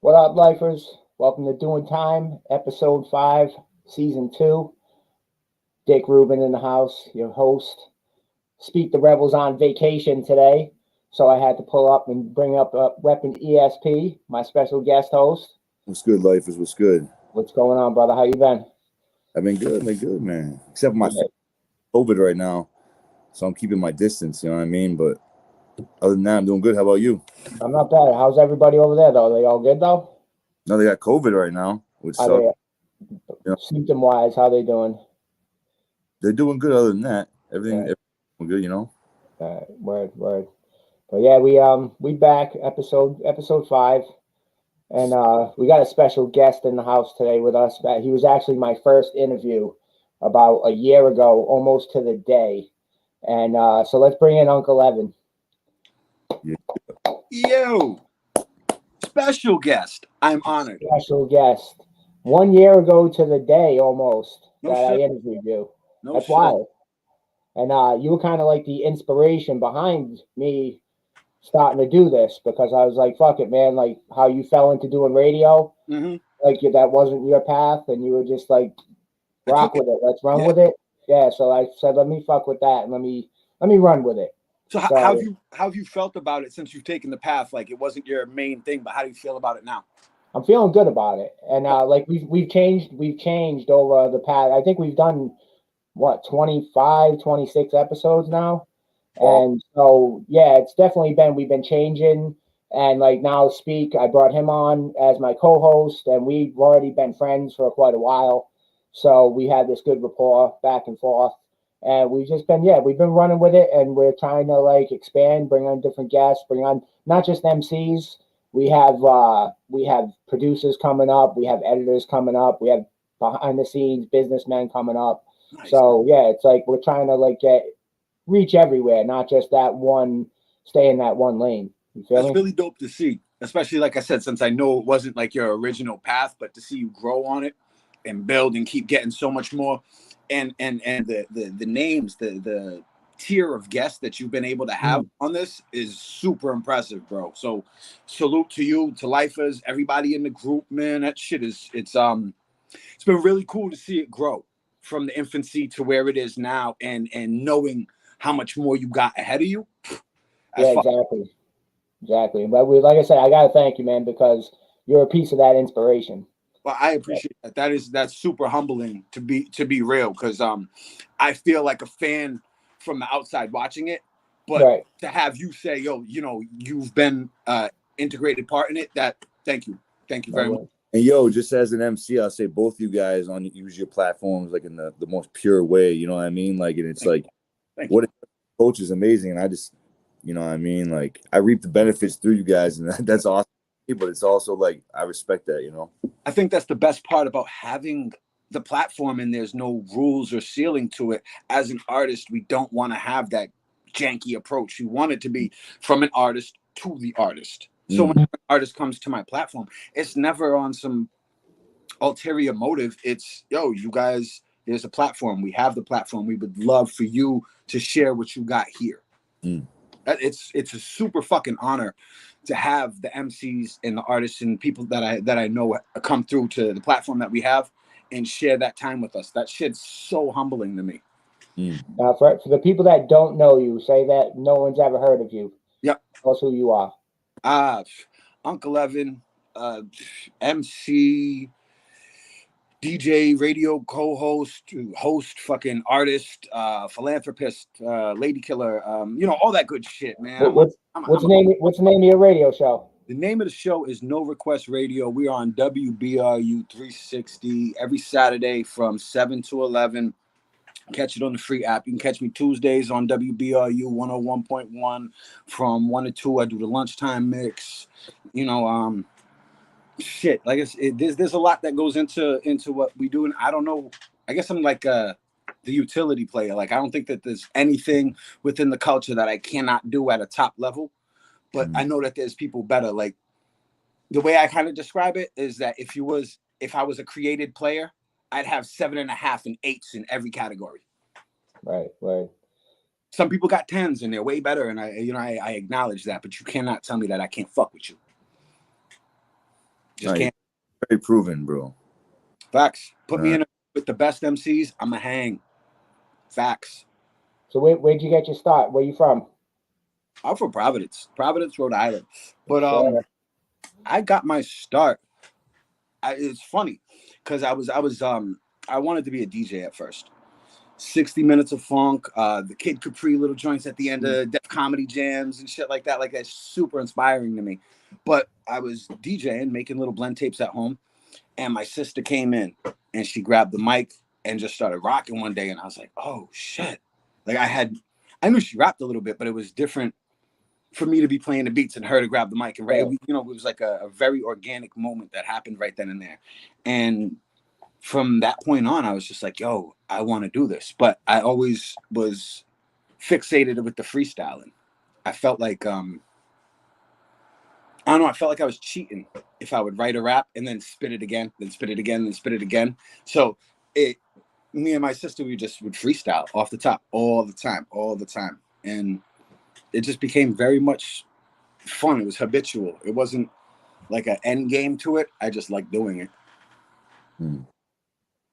What up, lifers? Welcome to Doing Time, Episode 5, Season 2. Dick Rubin in the house, your host. Speak the Rebels on vacation today, so I had to pull up and bring up Weapon ESP, my special guest host. What's good, lifers? What's good? What's going on, brother? How you been? I've been good, man. Except for my COVID right now, so I'm keeping my distance, you know what I mean? But other than that, I'm doing good. How about you? I'm not bad. How's everybody over there, though? Are they all good, though? No, they got COVID right now, which sucks. You know, symptom-wise, how they doing? They're doing good. Other than that, everything good, you know. Word. But yeah, we back episode 5, and we got a special guest in the house today with us. He was actually my first interview about a year ago, almost to the day. And so let's bring in Unk11. Yeah. Yo, special guest. I'm honored. Special guest. 1 year ago to the day, almost, I interviewed you. That's wild. And you were kind of like the inspiration behind me starting to do this, because I was like, fuck it, man. Like how you fell into doing radio, like that wasn't your path, and you were just like, rock with it. Let's run with it. Yeah. So I said, let me fuck with that, and let me run with it. So how have you felt about it since you've taken the path? Like it wasn't your main thing, but how do you feel about it now? I'm feeling good about it, and like we've changed over the past. I think we've done what 25, 26 episodes now. And so, yeah, it's definitely we've been changing. And like now Speak, I brought him on as my co-host, and we've already been friends for quite a while. So we had this good rapport back and forth. And we've been running with it, and we're trying to like expand, bring on different guests, bring on not just MCs. We have producers coming up, we have editors coming up, we have behind the scenes businessmen coming up. Nice. So yeah, it's like we're trying to like reach everywhere, not just stay in that one lane. You feel me? That's really dope to see, especially like I said, since I know it wasn't like your original path, but to see you grow on it and build and keep getting so much more, and the names, the tier of guests that you've been able to have on this is super impressive, bro. So salute to you, to lifers, everybody in the group, man. That shit it's been really cool to see it grow from the infancy to where it is now, and knowing how much more you got ahead of you. Yeah, exactly. But like I said, I gotta thank you, man, because you're a piece of that inspiration. Well, I appreciate that. That's super humbling to be real, because I feel like a fan from the outside watching it, but to have you say, yo, you know, you've been integrated part in it. Thank you very much. And yo, just as an MC, I'll say both you guys use your platforms like in the most pure way. You know what I mean? Like, and it's like what coach is amazing, and I just, you know what I mean? Like, I reap the benefits through you guys, and that's awesome. But it's also like I respect that, you know. I think that's the best part about having the platform, and there's no rules or ceiling to it. As an artist, we don't want to have that janky approach. You want it to be from an artist to the artist. So when an artist comes to my platform, it's never on some ulterior motive. It's, yo, you guys, there's a platform. We have the platform. We would love for you to share what you got here. It's a super fucking honor to have the MCs and the artists and people that I know come through to the platform that we have and share that time with us. That shit's so humbling to me. For the people that don't know you, say that no one's ever heard of you. Yep. Tell us who you are. Unk11, MC, DJ, radio co-host, host, fucking artist, philanthropist, lady killer, you know, all that good shit, man. What's the name of your radio show? The name of the show is No Request Radio. We are on WBRU 360 every Saturday from 7 to 11. Catch it on the free app. You can catch me Tuesdays on WBRU 101.1 from 1 to 2. I do the lunchtime mix. You know, shit. Like there's a lot that goes into what we do, and I don't know. I guess I'm like the utility player. Like I don't think that there's anything within the culture that I cannot do at a top level. But I know that there's people better. Like the way I kind of describe it is that if I was a created player, I'd have 7.5 and 8s in every category. Right. Some people got 10s and they're way better, and I acknowledge that. But you cannot tell me that I can't fuck with you. Just can't. Very proven, bro. Facts. Put me in with the best MCs, I'm a hang. Facts. So where'd you get your start? Where you from? I'm from Providence, Rhode Island. But I got my start. It's funny because I wanted to be a DJ at first. 60 Minutes of Funk, the Kid Capri little joints at the end of Def Comedy Jams and shit like that. Like, that's super inspiring to me. But I was DJing, making little blend tapes at home, and my sister came in and she grabbed the mic and just started rocking one day, and I was like, oh shit. Like, I knew she rapped a little bit, but it was different for me to be playing the beats and her to grab the mic and it was like a very organic moment that happened right then and there. And from that point on, I was just like, yo, I want to do this. But I always was fixated with the freestyling. I felt like I don't know, I felt like I was cheating if I would write a rap and then spit it again, then spit it again, then spit it again. So me and my sister, we just would freestyle off the top all the time. And it just became very much fun. It was habitual. It wasn't like an end game to it. I just like doing it. I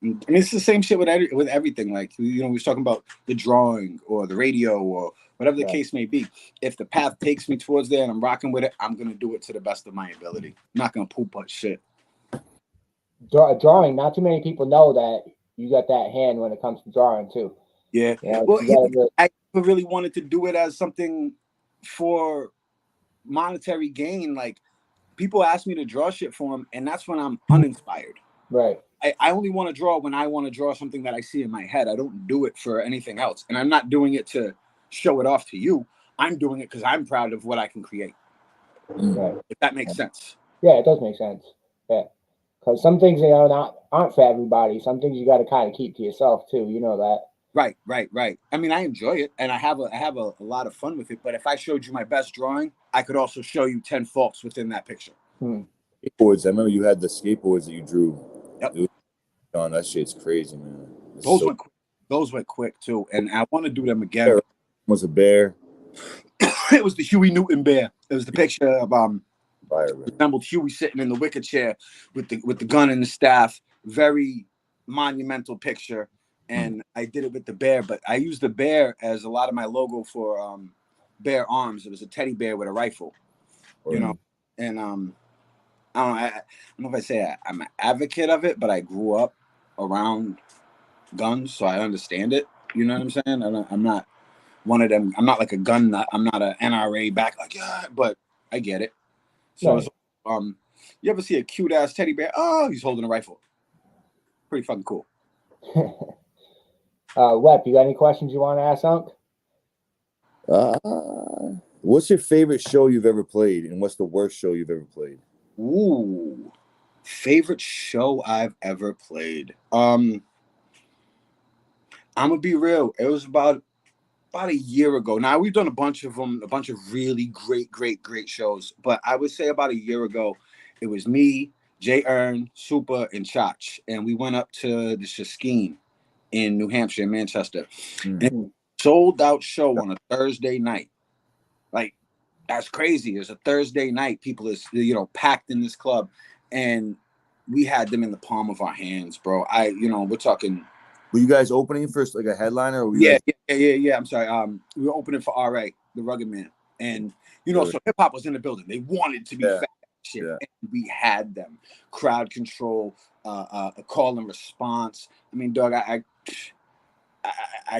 mean, it's the same shit with everything. Like, we was talking about the drawing or the radio or whatever the case may be. If the path takes me towards there and I'm rocking with it, I'm going to do it to the best of my ability. I'm not going to poop out shit. Drawing, not too many people know that you got that hand when it comes to drawing too. Yeah. Well, I never really wanted to do it as something for monetary gain. Like, people ask me to draw shit for them, and that's when I'm uninspired. Right. I only want to draw when I want to draw something that I see in my head. I don't do it for anything else. And I'm not doing it to show it off to you. I'm doing it because I'm proud of what I can create. Right. If that makes sense. Yeah, it does make sense. Yeah. Because some things, aren't for everybody. Some things you got to kind of keep to yourself too. You know that. Right. I mean, I enjoy it, and I have a lot of fun with it. But if I showed you my best drawing, I could also show you 10 faults within that picture. Skateboards. I remember you had the skateboards that you drew. Yep. That shit's crazy, man. Those went quick too, and I want to do them again. Was a bear. It was the Huey Newton bear. It was the picture of resembled Huey sitting in the wicker chair with the gun and the staff. Very monumental picture. And I did it with the bear, but I used the bear as a lot of my logo for Bear Arms. It was a teddy bear with a rifle, and I don't know if I say I'm an advocate of it, but I grew up around guns, so I understand it. You know what I'm saying? I'm not one of them. I'm not like a gun nut. I'm not an NRA back, like, yeah, but I get it. So, right. You ever see a cute ass teddy bear? Oh, he's holding a rifle. Pretty fucking cool. Wep, you got any questions you want to ask Unk? What's your favorite show you've ever played, and what's the worst show you've ever played? Ooh, favorite show I've ever played. I'm gonna be real. It was about a year ago. Now, we've done a bunch of them, a bunch of really great shows. But I would say about a year ago, it was me, Jay Earn, Super, and Chach, and we went up to the Shaskin in New Hampshire, in Manchester, and sold out show on a Thursday night. Like, that's crazy. It's a Thursday night. People is packed in this club, and we had them in the palm of our hands, bro. We're talking. Were you guys opening first, like a headliner? Or yeah. I'm sorry. We were opening for R.A., the Rugged Man, and so hip hop was in the building. They wanted to be fat shit, and we had them. Crowd control, a call and response. I mean, dog, I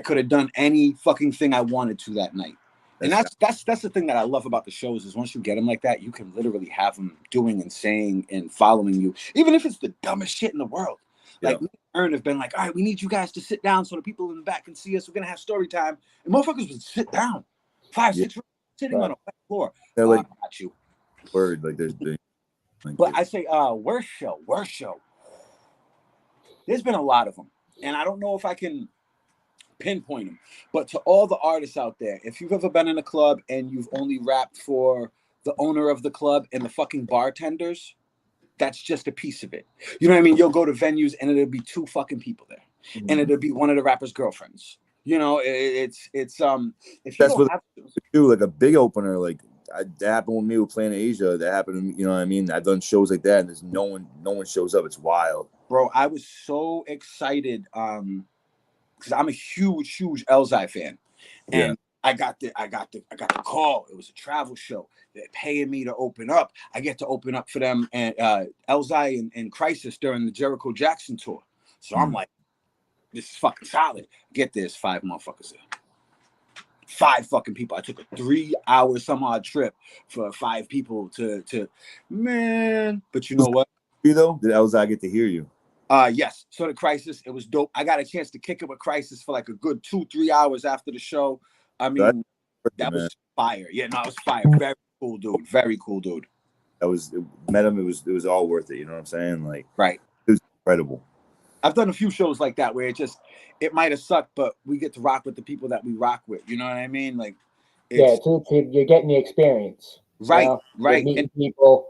could have done any fucking thing I wanted to that night. And that's the thing that I love about the shows is once you get them like that, you can literally have them doing and saying and following you, even if it's the dumbest shit in the world. Like, Earn have been like, all right, we need you guys to sit down so the people in the back can see us. We're gonna have story time, and motherfuckers would sit down, 5-6 sitting on a wet floor. They're like, I got you. Word, like there's big. But I say, worst show. There's been a lot of them, and I don't know if I can pinpoint them. But to all the artists out there, if you've ever been in a club and you've only rapped for the owner of the club and the fucking bartenders, that's just a piece of it. You know what I mean? You'll go to venues and it'll be 2 fucking people there, and it'll be one of the rapper's girlfriends. It's if you that's what do like a big opener. Like, that happened with me with Planet Asia. That happened, you know what I mean? I've done shows like that, and there's no one shows up. It's wild, bro. I was so excited because I'm a huge Elzai fan, and yeah. I got the call. It was a travel show. They're paying me to open up. I get to open up for them and Elzai and Crisis during the Jericho Jackson tour. So I'm like, this is fucking solid. Get this, 5 motherfuckers there. 5 fucking people. I took a 3-hour some odd trip for 5 people to man. But you know what? You though, did Elzai get to hear you? Yes. So the Crisis, it was dope. I got a chance to kick it with Crisis for like a good 2-3 hours after the show. I mean, that was fire. Yeah, no, it was fire. Very cool dude. Very cool dude. Met him. It was all worth it. You know what I'm saying? Like, right. It was incredible. I've done a few shows like that where it might have sucked, but we get to rock with the people that we rock with. You know what I mean? Like, you're getting the experience. Right, you know? right. You're meeting people,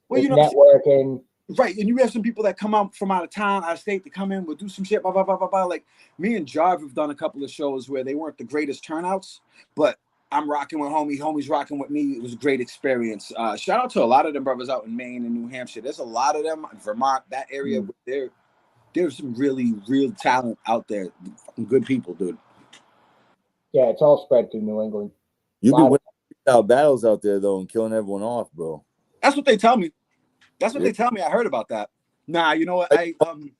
well, networking. Right, and you have some people that come out from out of town, out of state, to come in, we'll do some shit, blah, blah, blah, blah, blah. Like, me and Jarv have done a couple of shows where they weren't the greatest turnouts, but I'm rocking with homie's rocking with me. It was a great experience. Shout out to a lot of them brothers out in Maine and New Hampshire. There's a lot of them in Vermont, that area. There's some really real talent out there. Good people, dude. Yeah, it's all spread through New England. You've been winning battles out there though and killing everyone off, bro. That's what they tell me. That's what they tell me. I heard about that. Nah, you know what?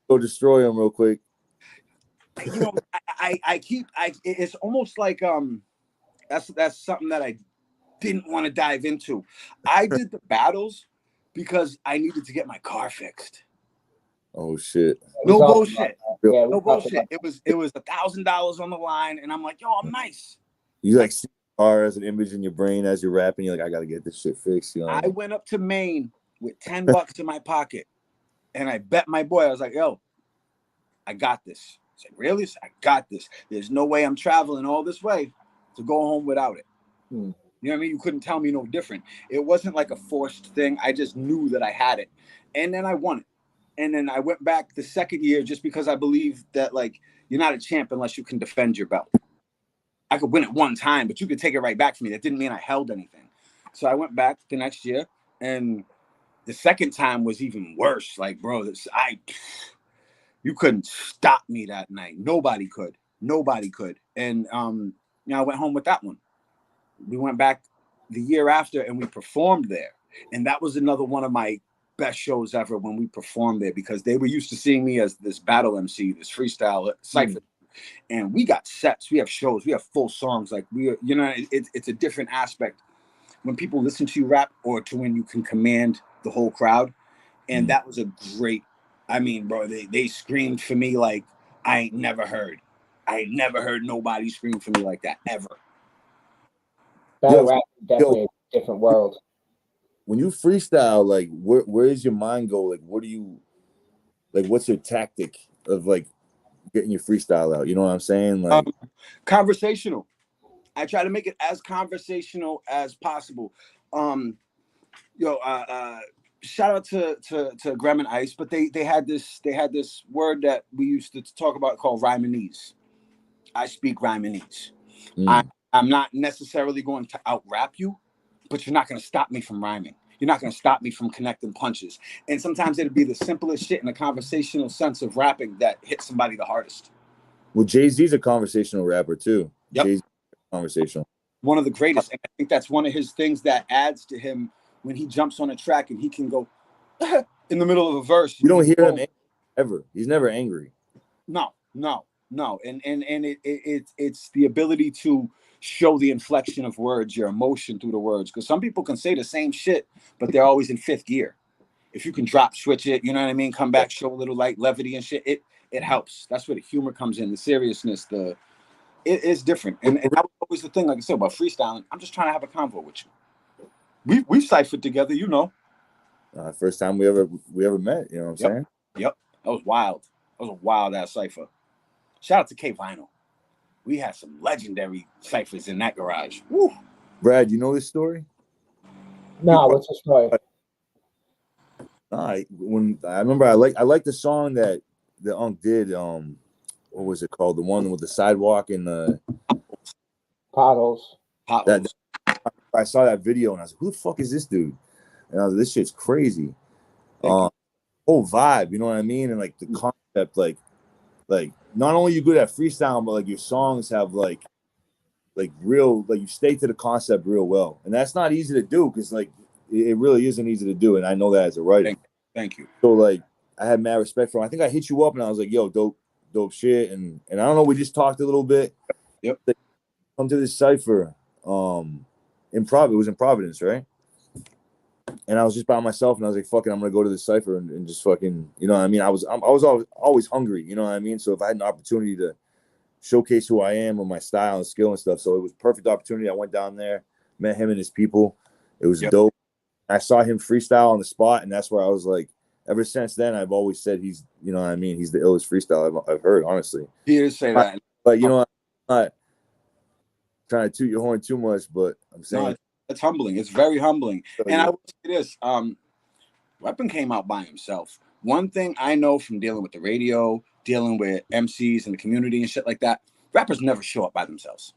Go destroy them real quick. You know, it's almost like that's something that I didn't want to dive into. I did the battles because I needed to get my car fixed. Oh shit. No bullshit. Yeah, no bullshit. It was $1,000 on the line, and I'm like, yo, I'm nice. You like see the car as an image in your brain as you're rapping. You're like, I gotta get this shit fixed. You know? I went up to Maine with $10 in my pocket, and I bet my boy. I was like, yo, I got this. I said, really? I got this. There's no way I'm traveling all this way to go home without it. You know what I mean? You couldn't tell me no different. It wasn't like a forced thing. I just knew that I had it, and then I won it. And then I went back the second year just because I believe that, like, you're not a champ unless you can defend your belt. I could win it one time, but you could take it right back from me. That didn't mean I held anything. So I went back the next year, and the second time was even worse. Like, bro, you couldn't stop me that night. Nobody could. And I went home with that one. We went back the year after, and we performed there. And that was another one of my best shows ever when we performed there, because they were used to seeing me as this battle MC, this freestyle cipher. And we got sets, we have shows, we have full songs. Like, it's a different aspect when people listen to you rap, or to when you can command the whole crowd. And that was a great, I mean, bro, they screamed for me like I ain't never heard nobody scream for me like that ever. Battle rap is definitely a different world. When you freestyle, like, where does your mind go? Like, what's your tactic of like getting your freestyle out? You know what I'm saying? Like, conversational. I try to make it as conversational as possible. Shout out to Graham and Ice, but they had this word that we used to talk about called Rhymanese. I speak Rhymanese. I'm not necessarily going to out rap you, but you're not going to stop me from rhyming. You're not going to stop me from connecting punches. And sometimes it'll be the simplest shit in a conversational sense of rapping that hits somebody the hardest. Well, Jay-Z's a conversational rapper too. Yep. Jay-Z's conversational. One of the greatest. And I think that's one of his things that adds to him when he jumps on a track and he can go in the middle of a verse. You don't hear him angry, ever. He's never angry. No. And it's the ability to show the inflection of words, your emotion through the words. Because some people can say the same shit, but they're always in fifth gear. If you can drop switch it, you know what I mean? Come back, show a little light levity and shit. It helps. That's where the humor comes in, the seriousness, it is different. And that was always the thing, like I said, about freestyling. I'm just trying to have a convo with you. We've ciphered together, you know. First time we ever met, you know what I'm saying? Yep. That was wild. That was a wild ass cipher. Shout out to K Vinyl. We had some legendary ciphers in that garage. Woo. Brad, you know this story? No, what's the story? When I remember, I like the song that the Unk did. What was it called? The one with the sidewalk and the Potholes. That I saw that video and I was like, who the fuck is this dude? And I was like, this shit's crazy. Whole vibe, you know what I mean? And like the concept, like not only you good at freestyle, but like your songs have like real, like you stay to the concept real well. And that's not easy to do because like it really isn't easy to do. And I know that as a writer. Thank you. So like I had mad respect for him. I think I hit you up and I was like, yo, dope shit. And I don't know, we just talked a little bit. Yep. Like, come to this cipher. It was in Providence, right? And I was just by myself and I was like, fuck it, I'm gonna go to this cipher and just fucking, you know what I mean? I was always hungry, you know what I mean? So if I had an opportunity to showcase who I am with my style and skill and stuff, so it was a perfect opportunity. I went down there, met him and his people. It was dope. I saw him freestyle on the spot, and that's where I was like, ever since then, I've always said he's, you know what I mean? He's the illest freestyle I've heard, honestly. He did say that. But you know, I'm not trying to toot your horn too much, but I'm saying. No, it's humbling. It's very humbling. And I will say this, Weapon came out by himself. One thing I know from dealing with the radio, dealing with MCs and the community and shit like that, rappers never show up by themselves.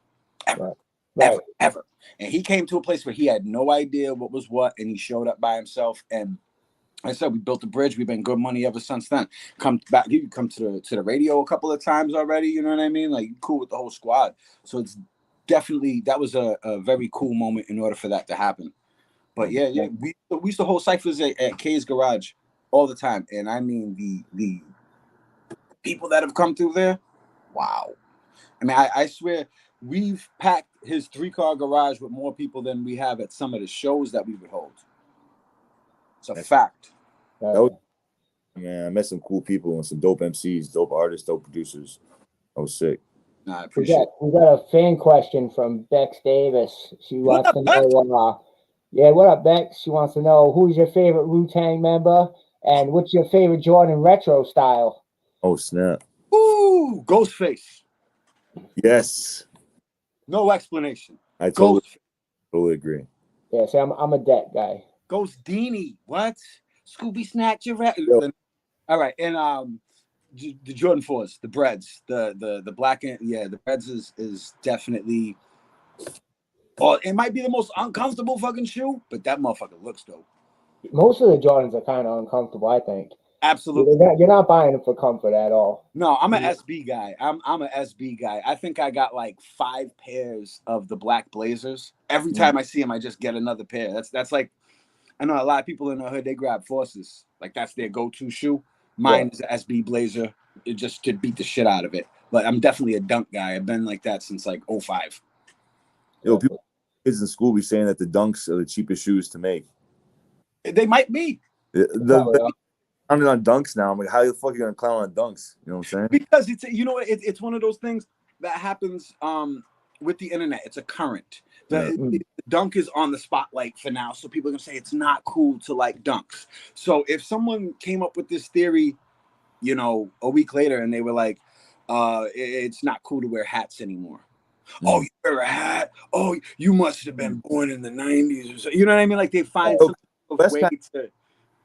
Ever. Right. Ever. And he came to a place where he had no idea what was what, and he showed up by himself. And like I said, we built a bridge. We've been good money ever since then. Come back, you come to the radio a couple of times already, you know what I mean? Like, cool with the whole squad. So it's definitely, that was a very cool moment in order for that to happen. But yeah, we used to hold ciphers at K's garage all the time. And I mean the people that have come through there, wow. I mean, I swear we've packed his 3-car garage with more people than we have at some of the shows that we would hold. It's a fact. Man, I met some cool people and some dope MCs, dope artists, dope producers. I was sick. Nah, I appreciate it. We got a fan question from Bex Davis. She wants to know, what up, Bex? She wants to know, who's your favorite WuTang member and what's your favorite Jordan retro style? Oh, snap. Ooh, Ghostface. Yes. No explanation. I totally agree. Yeah, see, I'm a debt guy. Ghost Dini. What? Scooby Snatch your rat. All right, and the Jordan 4s, the Breads, the black and the Breads is definitely. Oh, it might be the most uncomfortable fucking shoe, but that motherfucker looks dope. Most of the Jordans are kind of uncomfortable, I think. Absolutely. You're not buying them for comfort at all. No, I'm an SB guy. I'm an SB guy. I think I got like 5 pairs of the black Blazers. Every time I see them, I just get another pair. That's like, I know a lot of people in the hood, they grab Forces. Like that's their go-to shoe. Mine is an SB Blazer, just to beat the shit out of it. But I'm definitely a dunk guy. I've been like that since like 05. Yo, kids in school be saying that the Dunks are the cheapest shoes to make. They might be. I'm on Dunks now. I'm like, how the fuck are you gonna clown on Dunks? You know what I'm saying? Because it's one of those things that happens with the internet. It's a current. The dunk is on the spotlight for now, so people are gonna say it's not cool to like dunks. So if someone came up with this theory, a week later, and they were like, it's not cool to wear hats anymore. Oh, you wear a hat? Oh, you must have been born in the 90s or so. You know what I mean? Like they find some way to.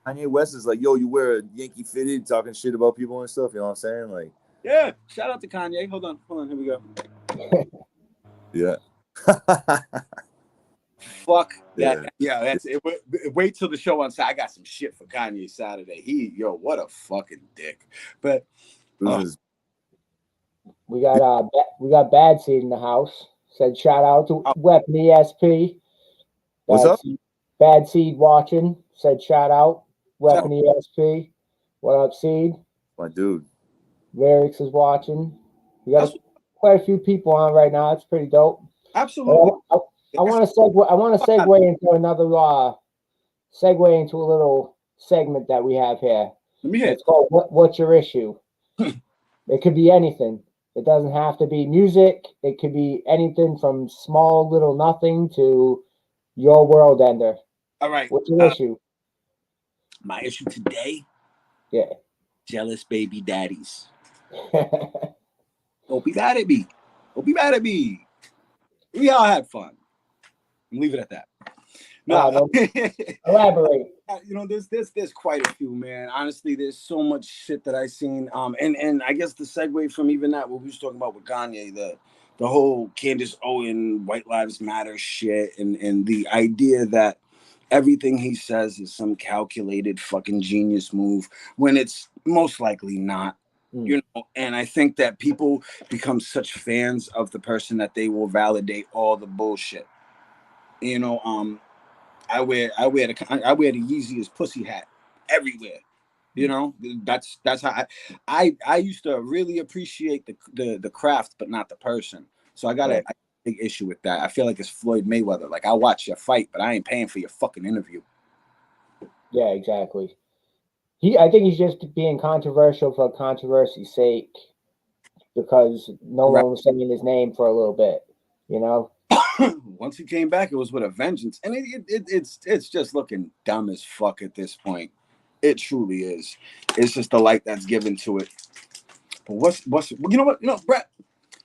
Kanye West is like, yo, you wear a Yankee fitted, talking shit about people and stuff. You know what I'm saying? Like, yeah. Shout out to Kanye. Hold on. Here we go. Yeah. Fuck that. Yeah, that's it. Wait till the show on Saturday. I got some shit for Kanye Saturday. What a fucking dick. But we got Bad Seed in the house. Said shout out to Weapon ESP. What's up? Bad Seed watching. Said shout out Weapon ESP. What up, Seed? My dude. Lyrics is watching. We got quite a few people on right now. It's pretty dope. Absolutely. I want to segue into another segue into a little segment that we have here. Let me hear. It's called What's Your Issue? It could be anything. It doesn't have to be music. It could be anything from small little nothing to your world ender. All right. What's your issue? My issue today? Yeah. Jealous baby daddies. Don't be mad at me. Don't be mad at me. We all had fun. Leave it at that. No, elaborate. There's quite a few, man. Honestly, there's so much shit that I've seen. And I guess the segue from even that, what we was talking about with Kanye, the the whole Candace Owen White Lives Matter shit, and the idea that everything he says is some calculated fucking genius move when it's most likely not. You know, and I think that people become such fans of the person that they will validate all the bullshit. You know, I wear the Yeezy's pussy hat everywhere. You know, that's how I used to really appreciate the craft, but not the person. So I got a big issue with that. I feel like it's Floyd Mayweather. Like, I'll watch your fight, but I ain't paying for your fucking interview. Yeah, exactly. I think he's just being controversial for controversy's sake because no one was saying his name for a little bit, you know. Once he came back, it was with a vengeance, and it's just looking dumb as fuck at this point. It truly is. It's just the light that's given to it. But what's you know what, Brett,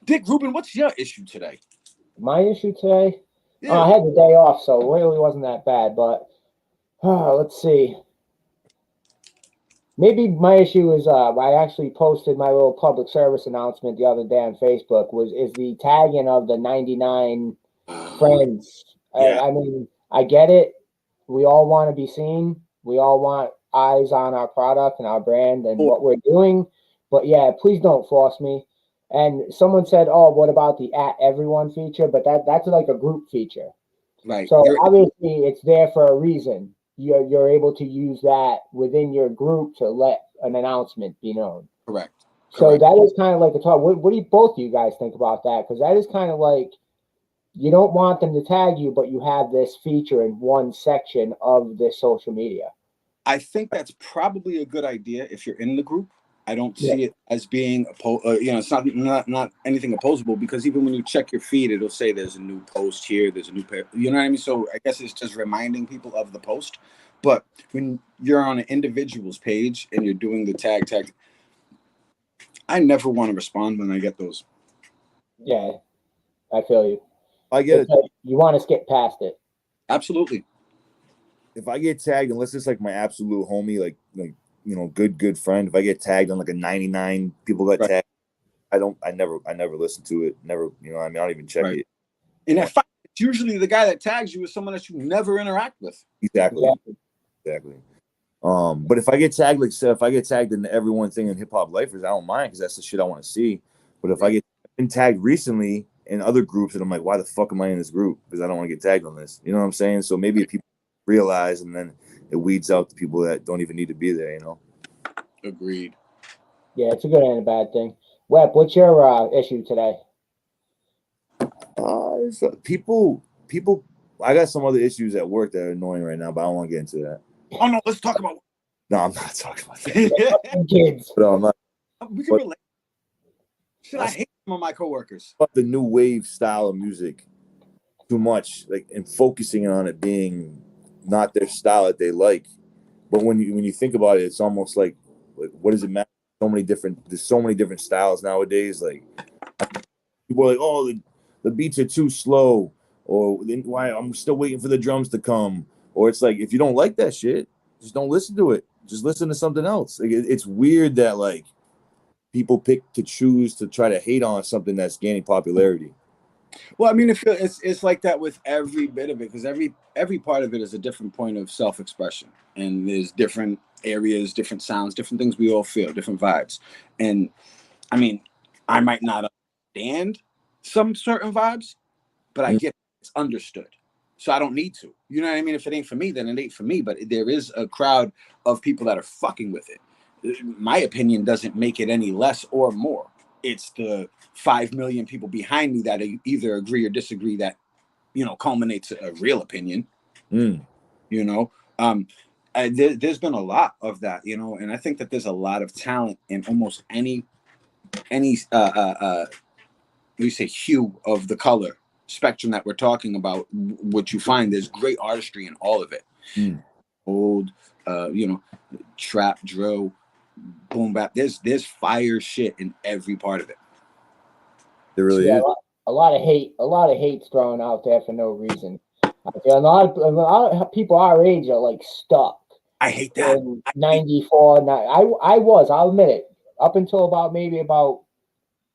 Dick Rubin, what's your issue today? My issue today? Yeah. I had the day off, so it really wasn't that bad. But let's see. Maybe my issue is I actually posted my little public service announcement the other day on Facebook is the tagging of the 99 friends. Yeah. I mean, I get it. We all want to be seen. We all want eyes on our product and our brand and what we're doing. But yeah, please don't force me. And someone said, "Oh, what about the @everyone feature?" But that's like a group feature. Right. So obviously, it's there for a reason. You're able to use that within your group to let an announcement be known. Correct. So that is kind of like a talk. What do both of you guys think about that? Because that is kind of like you don't want them to tag you, but you have this feature in one section of this social media. I think that's probably a good idea if you're in the group. I don't see it as being it's not anything opposable, because even when you check your feed, it'll say there's a new post here, there's a new you know what I mean? So I guess it's just reminding people of the post. But when you're on an individual's page and you're doing the tag, I never want to respond when I get those. Yeah, I feel you. I get it. You want to skip past it. Absolutely. If I get tagged, unless it's like my absolute homie, like good friend, if I get tagged on like a 99 people got tagged, I never listen to it. Never, I don't even check it. And if it's usually the guy that tags you is someone that you never interact with. Exactly. But if I get tagged, if I get tagged in the everyone thing in Hip Hop Lifers, I don't mind because that's the shit I want to see. But if I get been tagged recently in other groups, and I'm like, why the fuck am I in this group? Because I don't want to get tagged on this. You know what I'm saying? So maybe if people realize, and then it weeds out the people that don't even need to be there. Agreed. Yeah, it's a good and a bad thing. Web, what's your issue today? People. I got some other issues at work that are annoying right now, but I don't want to get into that. Oh no, let's talk about. No, I'm not talking about that. Kids. But I'm not. We can relate. Shit, I hate some of my coworkers. About the new wave style of music too much, and focusing on it being not their style that they like. But when you think about it, it's almost like what does it matter? There's so many different styles nowadays. Like people are like, oh, the beats are too slow, or why I'm still waiting for the drums to come. Or it's like, if you don't like that shit, just don't listen to it. Just listen to something else. Like, it's weird that people pick to choose to try to hate on something that's gaining popularity. Well, I mean, it's like that with every bit of it, because every part of it is a different point of self-expression, and there's different areas, different sounds, different things we all feel, different vibes. And I mean, I might not understand some certain vibes, but I get it's understood. So I don't need to. You know what I mean? If it ain't for me, then it ain't for me. But there is a crowd of people that are fucking with it. My opinion doesn't make it any less or more. It's the 5 million people behind me that either agree or disagree that, culminates a real opinion. There's been a lot of that, and I think that there's a lot of talent in almost any we say hue of the color spectrum that we're talking about. What you find, there's great artistry in all of it. Old, trap, drill, boom bap. There's fire shit in every part of it. There really is a lot of hate's thrown out there for no reason. I feel a lot of people our age are stuck. I hate that. In 94, I'll admit it. Up until about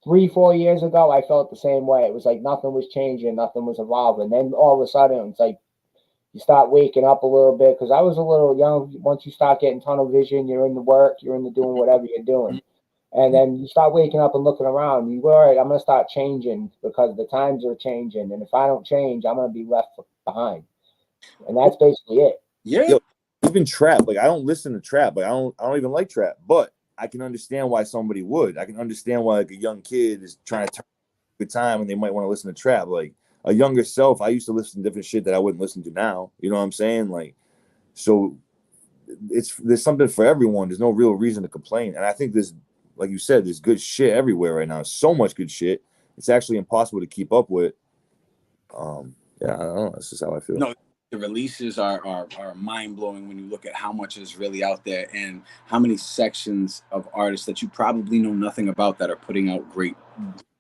3-4 years ago, I felt the same way. It was like nothing was changing, nothing was evolving. Then all of a sudden, it's like you start waking up a little bit, because I was a little young. Once you start getting tunnel vision, you're in the work, you're in the doing whatever you're doing. And then you start waking up and looking around. You go, all right, I'm going to start changing because the times are changing. And if I don't change, I'm going to be left behind. And that's basically it. Yeah. Yo, even trap, like I don't listen to trap, like I don't even like trap, but I can understand why somebody would. I can understand why like a young kid is trying to turn a good time and they might want to listen to trap. Like a younger self, I used to listen to different shit that I wouldn't listen to now. You know what I'm saying? Like, so there's something for everyone. There's no real reason to complain. And I think there's, like you said, there's good shit everywhere right now. So much good shit. It's actually impossible to keep up with. Yeah, I don't know. That's just how I feel. No, the releases are mind blowing when you look at how much is really out there and how many sections of artists that you probably know nothing about that are putting out great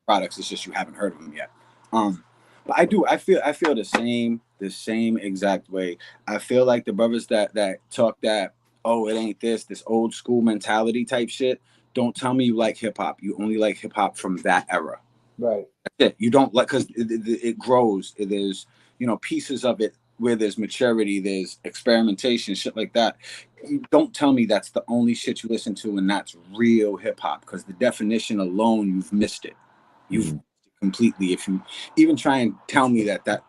products. It's just you haven't heard of them yet. But I feel the same exact way. I feel like the brothers that talk that, oh, it ain't this old school mentality type shit. Don't tell me you like hip hop. You only like hip hop from that era. Right. That's it. You don't like, because it grows. There's, pieces of it where there's maturity, there's experimentation, shit like that. You don't tell me that's the only shit you listen to and that's real hip hop, because the definition alone, you've missed it. You've missed it completely. If you even try and tell me that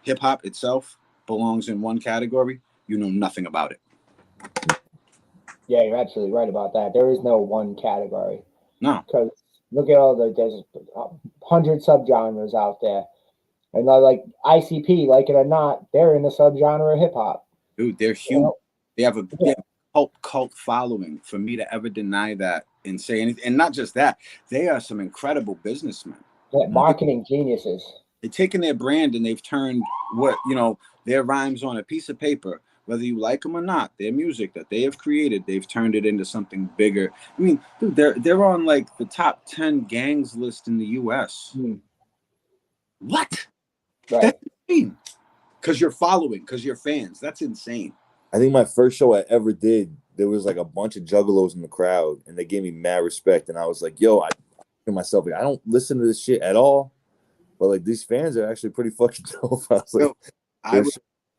hip hop itself belongs in one category, you know nothing about it. Yeah, you're absolutely right about that. There is no one category. No. Because look at there's 100 subgenres out there. And like ICP, like it or not, they're in the subgenre of hip hop. Dude, they're huge. They have a cult following. For me to ever deny that and say anything, and not just that, they are some incredible businessmen. Yeah, marketing geniuses. They've taken their brand and they've turned their rhymes on a piece of paper, whether you like them or not, their music that they have created, they've turned it into something bigger. I mean, dude, they're on like the top 10 gangs list in the US. What? Right. That's insane. Because you're following, because you're fans. That's insane. I think my first show I ever did, there was like a bunch of juggalos in the crowd, and they gave me mad respect. And I was like, yo, I to myself, like, I don't listen to this shit at all, but like these fans are actually pretty fucking dope. I was like, I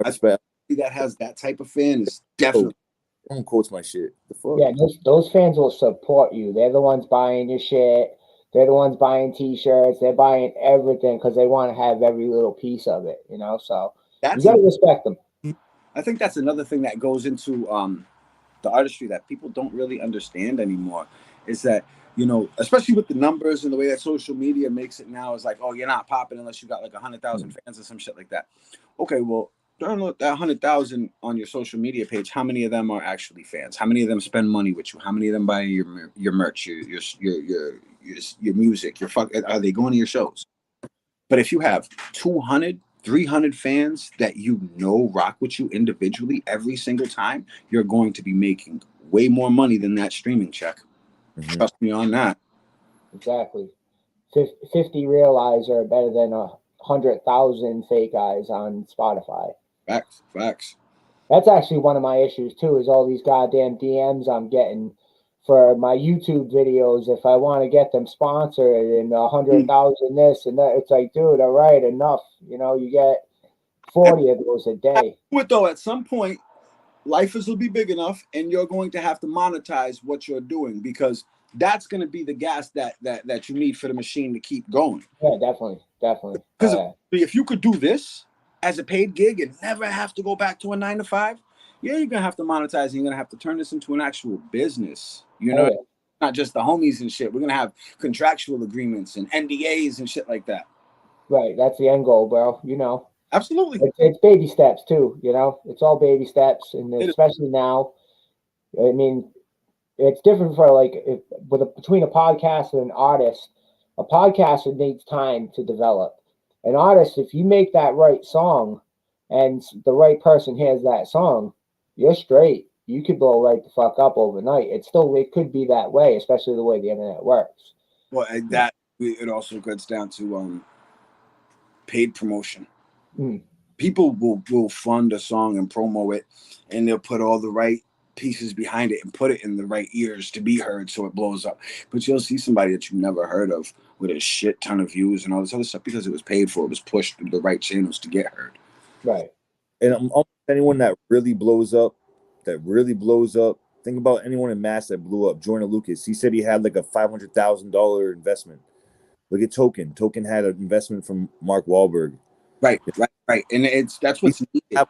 respect. That has that type of fan is definitely. Don't quote my shit. The fuck? Yeah, those fans will support you. They're the ones buying your shit. They're the ones buying T-shirts. They're buying everything because they want to have every little piece of it. So you gotta respect them. I think that's another thing that goes into the artistry that people don't really understand anymore. Is that especially with the numbers and the way that social media makes it now, is like, oh, you're not popping unless you got like 100,000 fans or some shit like that. Okay, well, during that 100,000 on your social media page, how many of them are actually fans? How many of them spend money with you? How many of them buy your merch, your music? Are they going to your shows? But if you have 200, 300 fans that rock with you individually every single time, you're going to be making way more money than that streaming check. Trust me on that. Exactly. 50 real eyes are better than 100,000 fake eyes on Spotify. Facts. That's actually one of my issues too, is all these goddamn DMs I'm getting for my YouTube videos. If I want to get them sponsored and 100,000 this and that, it's like, dude, all right, enough. You get 40 of those a day. But though, at some point, life will be big enough, and you're going to have to monetize what you're doing, because that's going to be the gas that you need for the machine to keep going. Yeah, definitely. Because if you could do this as a paid gig and never have to go back to a 9-to-5, you're gonna have to monetize, and you're gonna have to turn this into an actual business. Not just the homies and shit. We're gonna have contractual agreements and NDAs and shit like that. Right, that's the end goal, bro. Absolutely. It's baby steps too. It's all baby steps, and especially now. I mean, it's different for between a podcaster and an artist. A podcaster needs time to develop. An artist, if you make that right song, and the right person hears that song, you're straight. You could blow right the fuck up overnight. It could be that way, especially the way the internet works. Well, it also gets down to paid promotion. People will fund a song and promo it, and they'll put all the right pieces behind it and put it in the right ears to be heard so it blows up. But you'll see somebody that you've never heard of with a shit ton of views and all this other stuff because it was paid for, it was pushed through the right channels to get heard. Right. And almost anyone that really blows up, think about anyone in mass that blew up. Jordan Lucas, he said he had like a $500,000 investment. Look at Token. Token had an investment from Mark Wahlberg. Right. And that's what's needed.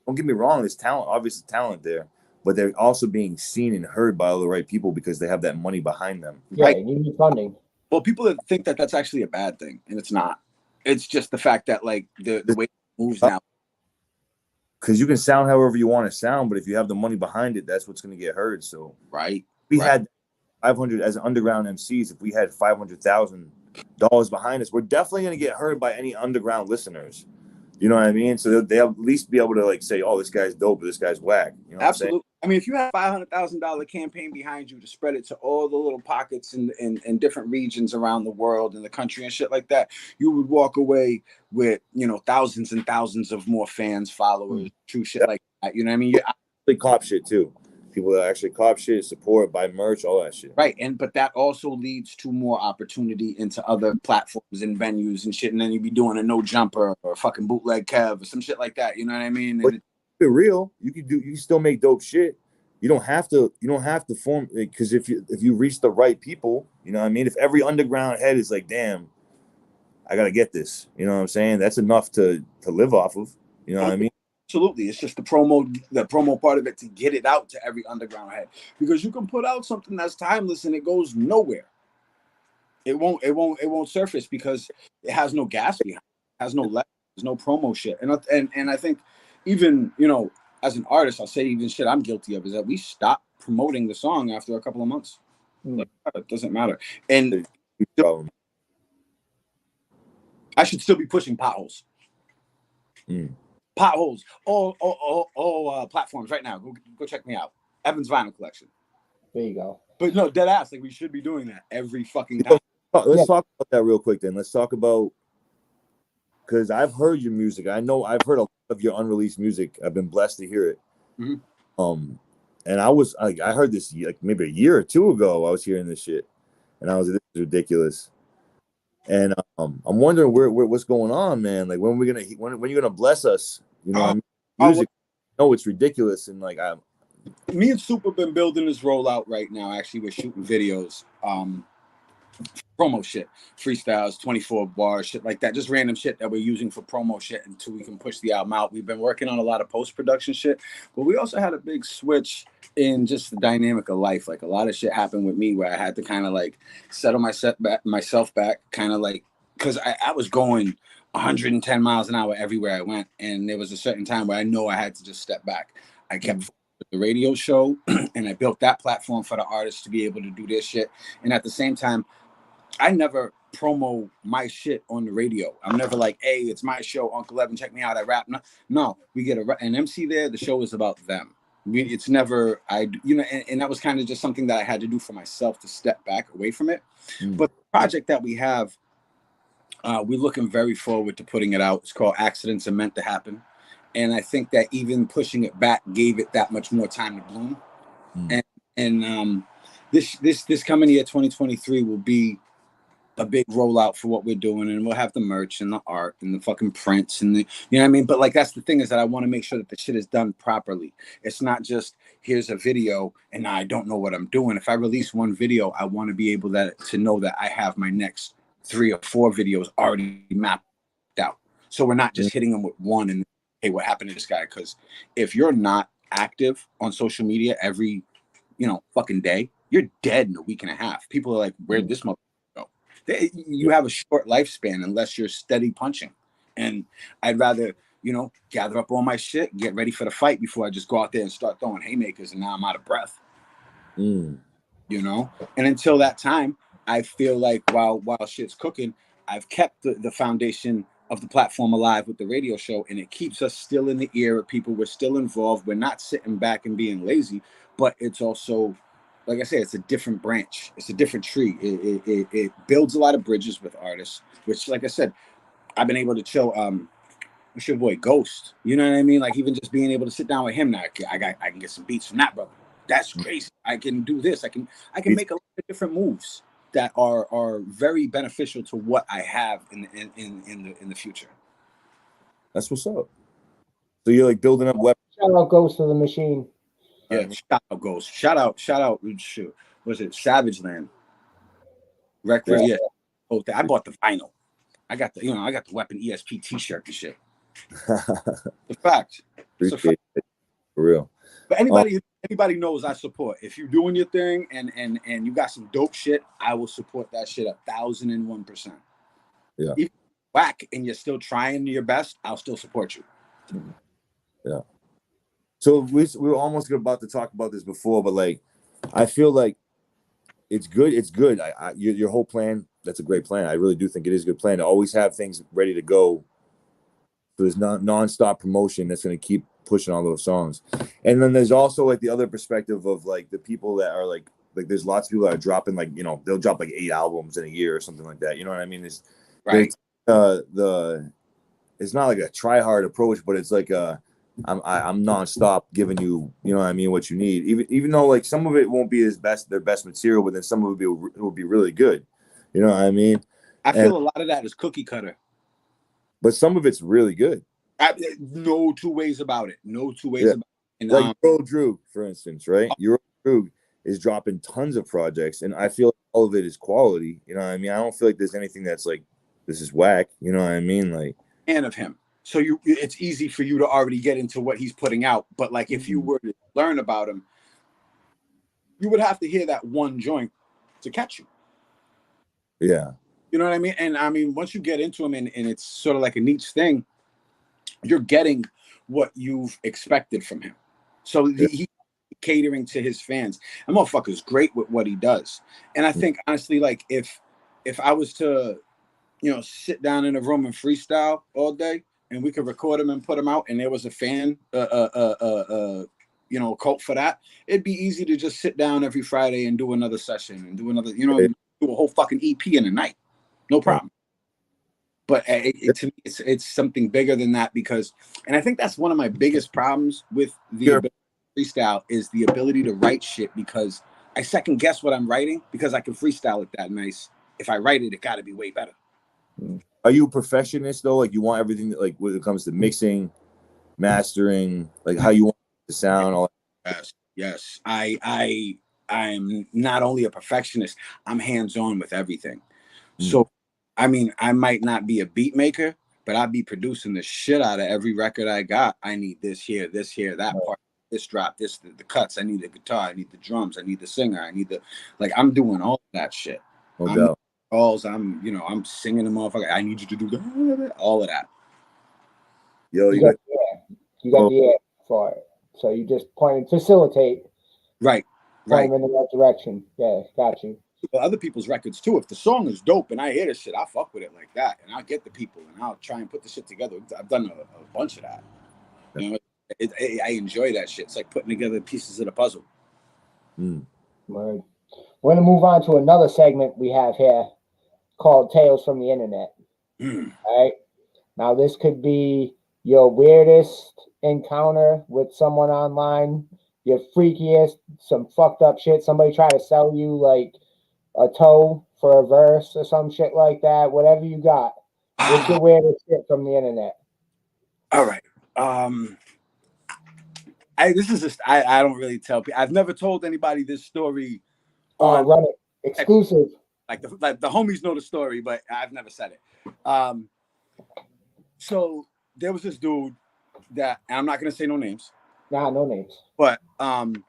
Don't get me wrong, there's talent, obviously talent there, but they're also being seen and heard by all the right people because they have that money behind them. Yeah, right. You need funding. Well, people think that that's actually a bad thing, and it's not. It's just the fact that like the way it moves now. Because you can sound however you want to sound, but if you have the money behind it, that's what's going to get heard. So we had 500 as underground MCs. If we had $500,000 behind us, we're definitely going to get heard by any underground listeners. You know what I mean? So they'll at least be able to like say, "Oh, this guy's dope, or this guy's whack." You know Absolutely. I mean, if you have $500,000 campaign behind you to spread it to all the little pockets in different regions around the world and the country and shit like that, you would walk away with, you know, thousands and thousands of more fans, followers, true shit like that. You know what I mean? They cop shit too. People that actually cop shit, support, buy merch, all that shit. Right. But that also leads to more opportunity into other platforms and venues and shit. And then you'd be doing a No Jumper or a fucking Bootleg Kev or some shit like that. You know what I mean? But be real, you can still make dope shit. You don't have to form, because if you reach the right people, you know what I mean? If every underground head is like, damn, I gotta get this, you know what I'm saying? That's enough to live off of. You know what I mean? Absolutely. It's just the promo part of it to get it out to every underground head. Because you can put out something that's timeless and it goes nowhere. It won't surface because it has no gas behind it, has no leverage, there's no promo shit. And I think even, you know, as an artist, I'll say even shit I'm guilty of is that we stopped promoting the song after a couple of months. Like, it doesn't matter. And I should still be pushing potholes. Potholes, all platforms right now. Go check me out. Evans Vinyl Collection. There you go. But no, dead ass. Like we should be doing that every fucking time. Let's talk about that real quick. Then let's talk about, because I've heard your music. I know I've heard a lot of your unreleased music. I've been blessed to hear it. And I was like, I heard this like maybe a year or two ago. I was hearing this shit, and I was like, this is ridiculous. And I'm wondering what's going on, man. Like when are you gonna bless us? You know, music. No, it's ridiculous, and like me and Soup have been building this rollout right now. Actually, we're shooting videos, promo shit, freestyles, 24 bars, shit like that. Just random shit that we're using for promo shit until we can push the album out. We've been working on a lot of post-production shit, but we also had a big switch in just the dynamic of life. Like a lot of shit happened with me where I had to kind of like settle myself back, kind of like, because I was going 110 miles an hour everywhere I went, and there was a certain time where I know I had to just step back. I kept the radio show and I built that platform for the artists to be able to do their shit, and at the same time I never promo my shit on the radio. I'm never like, hey, it's my show, Unk11, check me out, I rap. No, we get an MC there, the show is about them. It's never, and that was kind of just something that I had to do for myself to step back away from it. But the project that we have, we're looking very forward to putting it out. It's called Accidents Are Meant to Happen. And I think that even pushing it back gave it that much more time to bloom. And this coming year, 2023, will be a big rollout for what we're doing, and we'll have the merch and the art and the fucking prints and the, you know what I mean? But like, that's the thing, is that I want to make sure that the shit is done properly. It's not just here's a video and I don't know what I'm doing. If I release one video, I want to be able to know that I have my next 3 or 4 videos already mapped out. So we're not just hitting them with one and, hey, what happened to this guy? Because if you're not active on social media every, fucking day, you're dead in a week and a half. People are like, where'd this motherfucker go? You have a short lifespan unless you're steady punching. And I'd rather, gather up all my shit, get ready for the fight before I just go out there and start throwing haymakers and now I'm out of breath. And until that time, I feel like while shit's cooking, I've kept the foundation of the platform alive with the radio show, and it keeps us still in the ear of people. We're still involved. We're not sitting back and being lazy, but it's also, like I said, it's a different branch. It's a different tree. It builds a lot of bridges with artists, which, like I said, I've been able to chill. It's your boy Ghost. You know what I mean? Like even just being able to sit down with him now, I can get some beats from that brother. That's crazy. I can do this. I can make a lot of different moves that are very beneficial to what I have in the future. That's what's up. So you're like building up weapons. Shout out Ghost of the Machine. Yeah, shout out Ghost. Shout out. Shoot, was it Savage Land? Record. Yeah. Oh, I bought the vinyl. I got the Weapon ESP T-shirt and shit. The fact. It's a fact. It. For real. But anybody knows I support. If you're doing your thing and you got some dope shit, I will support that shit 1,001%. Yeah. If you're whack and you're still trying your best, I'll still support you. Yeah. So we were almost about to talk about this before, but like, I feel like it's good. It's good. Your whole plan, that's a great plan. I really do think it is a good plan to always have things ready to go. So there's non-stop promotion that's going to keep pushing all those songs. And then there's also like the other perspective of like the people that are like there's lots of people that are dropping like, you know, they'll drop like 8 albums in a year or something like that. You know what I mean? It's right. It's not like a try hard approach, but it's like I'm nonstop giving you, you know what I mean, what you need. Even though like some of it won't be their best material, but then some of it will be really good. You know what I mean? I feel a lot of that is cookie cutter. But some of it's really good. No two ways about it. No two ways about it. And, like Euro Droog, for instance, right? Euro Droog is dropping tons of projects, and I feel like all of it is quality. You know what I mean? I don't feel like there's anything that's like, this is whack. You know what I mean? Like, fan of him. So it's easy for you to already get into what he's putting out. But like if you were to learn about him, you would have to hear that one joint to catch you. Yeah. You know what I mean? And I mean, once you get into him and it's sort of like a niche thing, you're getting what you've expected from him. So he's catering to his fans. And motherfucker's great with what he does. And I think honestly, like if I was to, you know, sit down in a room and freestyle all day and we could record them and put them out and there was a fan, you know, cult for that, it'd be easy to just sit down every Friday and do another session and do another, you know, do a whole fucking EP in a night. No problem. But to me, it's something bigger than that because, and I think that's one of my biggest problems with the ability to freestyle is the ability to write shit because I second guess what I'm writing because I can freestyle it that nice. If I write it, it got to be way better. Are you a perfectionist though? Like you want everything like when it comes to mixing, mastering, like how you want it to sound? All Yes. I'm not only a perfectionist, I'm hands-on with everything. So, I mean, I might not be a beat maker, but I'll be producing the shit out of every record I got. I need this here, that part, this drop, the cuts. I need the guitar, I need the drums, I need the singer, I need I'm doing all that shit. No doubt. I'm singing the motherfucker. I need you to do all of that. Yo, you got the air for it. So you just facilitate. Right. Point them in the right direction. Yeah, got you. Other people's records too. If the song is dope and I hear this shit, I fuck with it like that, and I'll get the people and I'll try and put the shit together. I've done a bunch of that. You know, I enjoy that shit. It's like putting together pieces of the puzzle. Word. We're gonna move on to another segment we have here called Tales from the Internet. All right. Now this could be your weirdest encounter with someone online, your freakiest, some fucked up shit. Somebody try to sell you like a toe for a verse or some shit like that. Whatever you got. What's your weirdest shit from the internet? All right. I don't really tell people. I've never told anybody this story. Run it. Exclusive. Like the homies know the story, but I've never said it. So there was this dude that, and I'm not gonna say no names. Nah, no names. But I'm